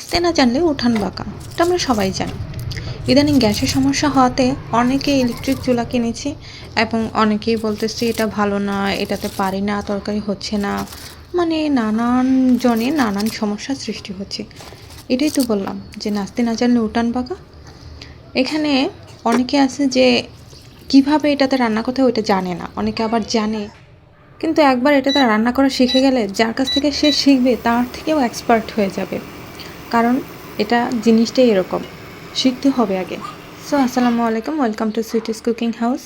আসতে না জানলে উঠান বাঁকা, এটা আমরা সবাই জানি। ইদানিং গ্যাসের সমস্যা হওয়াতে অনেকে ইলেকট্রিক চুলা কিনেছি এবং অনেকেই বলতেছে এটা ভালো না, এটাতে পারি না, তরকারি হচ্ছে না, মানে নানান জনে নানান সমস্যার সৃষ্টি হচ্ছে। এটাই তো বললাম যে নাচতে না জানলে উঠান বাঁকা। এখানে অনেকে আছে যে কিভাবে এটাতে রান্না করতে হয় ওইটা জানে না, অনেকে আবার জানে কিন্তু একবার এটাতে রান্না করা শিখে গেলে যার কাছ থেকে সে শিখবে তার থেকেও এক্সপার্ট হয়ে যাবে। কারণ এটা জিনিসটাই এরকম, শিখতে হবে আগে। সো আসসালামু আলাইকুম, welcome to sweeties cooking house.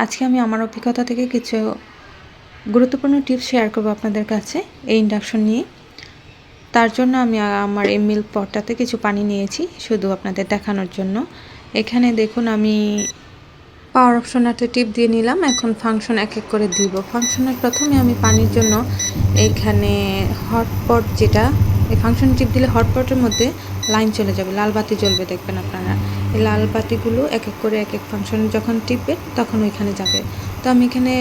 আজকে আমি আমার অভিজ্ঞতা থেকে কিছু গুরুত্বপূর্ণ টিপস শেয়ার করবো আপনাদের কাছে এই ইন্ডাকশন নিয়ে। তার জন্য আমি আমার এই মিল্ক পটটাতে কিছু পানি নিয়েছি শুধু আপনাদের দেখানোর জন্য। এখানে দেখুন আমি পাওয়ার অপশন একটা টিপ দিয়ে নিলাম। এখন ফাংশন এক এক করে দিব। ফাংশনের প্রথমে আমি পানির জন্য এখানে হটপট, যেটা এই ফাংশন টিপ দিলে হটপটের মধ্যে লাইন চলে যাবে, লাল বাতি জ্বলবে, দেখবেন আপনারা। এই লাল বাতিগুলো এক এক করে এক এক ফাংশনে যখন টিপবে তখন ওইখানে যাবে। তো আমি এখানে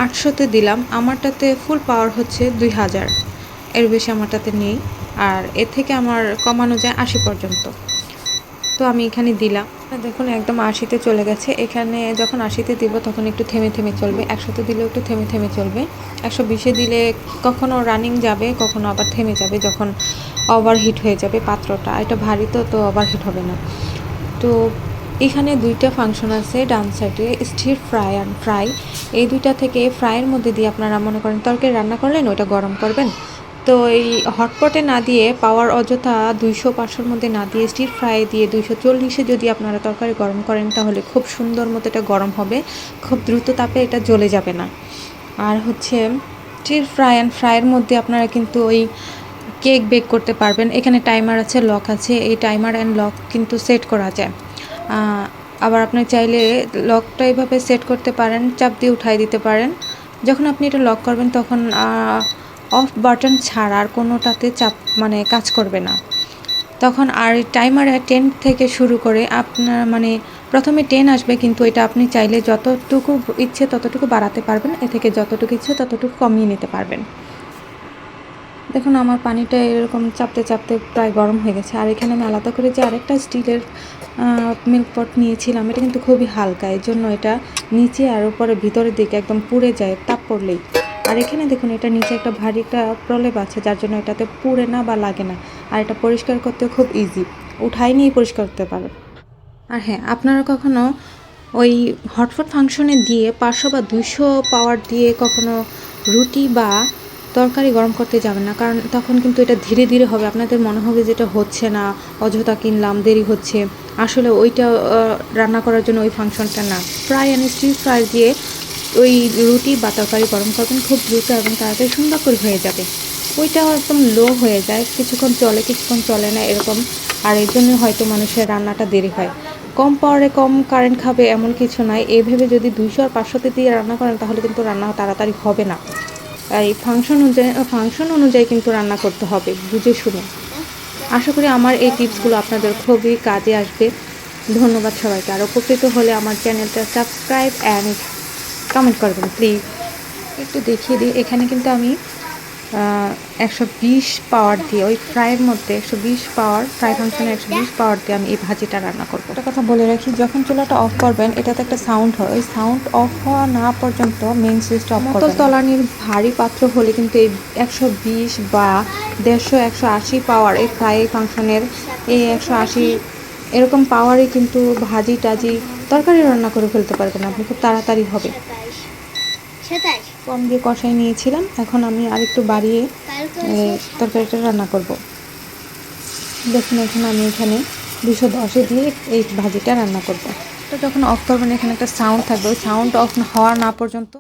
800-তে দিলাম। আমারটাতে ফুল পাওয়ার হচ্ছে 2000, এর বেশি আমারটাতে নেই। আর এর থেকে আমার কমানো যায় 80 পর্যন্ত। তো আমি এখানে দিলাম, দেখুন একদম 80-তে চলে গেছে। এখানে যখন 80-তে দিব তখন একটু থেমে থেমে চলবে, 100-তে দিলেও একটু থেমে থেমে চলবে, 120-এ দিলে কখনো রানিং যাবে, কখনো আবার থেমে যাবে যখন ওভারহিট হয়ে যাবে পাত্রটা। এটা ভারী তো ওভারহিট হবে না। তো এখানে দুইটা ফাংশন আছে ডান সাইডে, স্টির ফ্রাই অ্যান্ড ফ্রাই। এই দুইটা থেকে ফ্রাইয়ের মধ্যে দিয়ে আপনারা মনে করেন তরকারি রান্না করলেন, ওইটা গরম করবেন। তো এই হটপটে না দিয়ে পাওয়ার অযথা 200-500-র মধ্যে না দিয়ে স্টির ফ্রাই দিয়ে 240-এ যদি আপনারা তরকারি গরম করেন তাহলে খুব সুন্দর মতো এটা গরম হবে, খুব দ্রুত তাপে এটা জ্বলে যাবে না। আর হচ্ছে স্টির ফ্রাই অ্যান্ড ফ্রাইয়ের মধ্যে আপনারা কিন্তু ওই কেক বেক করতে পারবেন। এখানে টাইমার আছে, লক আছে। এই টাইমার অ্যান্ড লক কিন্তু সেট করা যায়। আবার আপনি চাইলে লকটা এইভাবে সেট করতে পারেন, চাপ দিয়ে উঠাই দিতে পারেন। যখন আপনি এটা লক করবেন তখন অফ বাটন ছাড়া আর কোনোটাতে চাপ মানে কাজ করবে না তখন। আর টাইমারে 10 থেকে শুরু করে আপনার মানে প্রথমে 10 আসবে, কিন্তু এটা আপনি চাইলে যতটুকু ইচ্ছে ততটুকু বাড়াতে পারবেন, এ থেকে যতটুকু ইচ্ছে ততটুকু কমিয়ে নিতে পারবেন। দেখুন আমার পানিটা এরকম চাপতে চাপতে প্রায় গরম হয়ে গেছে। আর এখানে আমি আলাদা করে যে আরেকটা স্টিলের মিল্ক পট নিয়েছিলাম, এটা কিন্তু খুবই হালকা, এর জন্য এটা নিচে আর উপরে ভিতরের দিকে একদম পুড়ে যায় তাপ পড়লেই। আর এখানে দেখুন এটা নিচে একটা ভারী একটা প্রলেপ আছে, যার জন্য এটাতে পুড়ে না বা লাগে না। আর এটা পরিষ্কার করতে খুব ইজি, উঠাই নিয়ে পরিষ্কার করতে পারেন। আর হ্যাঁ, আপনারা কখনো ওই হটপট ফাংশনে দিয়ে 500 বা 200 পাওয়ার দিয়ে কখনো রুটি বা তরকারি গরম করতে যাবেন না, কারণ তখন কিন্তু এটা ধীরে ধীরে হবে। আপনাদের মনে হবে যে এটা হচ্ছে না, অযথা কিনলাম, দেরি হচ্ছে। আসলে ওইটা রান্না করার জন্য ওই ফাংশনটা না। ফ্রাই অ্যান্ড স্টির ফ্রাই দিয়ে ওই রুটি বা তরকারি গরম করবেন খুব দ্রুত এবং তাড়াতাড়ি সুন্দর করে হয়ে যাবে। ওইটাও একদম লো হয়ে যায়, কিছুক্ষণ চলে কিছুক্ষণ চলে না এরকম। আর এর জন্য হয়তো মানুষের রান্নাটা দেরি হয়। কম পাওয়ারে কম কারেন্ট খাবে এমন কিছু নাই। এই ভেবে যদি 200 আর 500-তে দিয়ে রান্না করেন তাহলে কিন্তু রান্না তাড়াতাড়ি হবে না। আর এই ফাংশন অনুযায়ী কিন্তু রান্না করতে হবে বুঝে শুনে। আশা করি আমার এই টিপসগুলো আপনাদের খুবই কাজে আসবে। ধন্যবাদ সবাইকে। আর উপকৃত হলে আমার চ্যানেলটা সাবস্ক্রাইব অ্যান্ড কমেন্ট করবেন প্লিজ। একটু দেখিয়ে দিই, এখানে কিন্তু আমি 120 পাওয়ার দিয়ে ওই ফ্রাইয়ের মধ্যে 120 পাওয়ার, ফ্রাই ফাংশনে 120 পাওয়ার দিয়ে আমি এই ভাজিটা রান্না করবো। একটা কথা বলে রাখি, যখন চুলাটা অফ করবেন এটাতে একটা সাউন্ড হয়, ওই সাউন্ড অফ হওয়া না পর্যন্ত মেইন সুইচটা অফ করবেন। তলানির ভারী পাত্র হলে কিন্তু এই 120 বা 150 180 পাওয়ার এই ফ্রাই ফাংশনের এই 180 এরকম পাওয়ারে কিন্তু ভাজি টাজি তরকারি রান্না করে ফেলতে পারবেন আপনি, খুব তাড়াতাড়ি হবে। কম দিয়ে কষাই নিয়েছিলাম, এখন আমি আরেকটু বাড়িয়ে তরকারিটা রান্না করব। দেখুন এখন আমি এখানে 210-এ দিয়ে এই ভাজিটা রান্না করব। তো যখন অফ করবেন এখানে একটা সাউন্ড থাকবে, ওই সাউন্ড অফ হওয়া না পর্যন্ত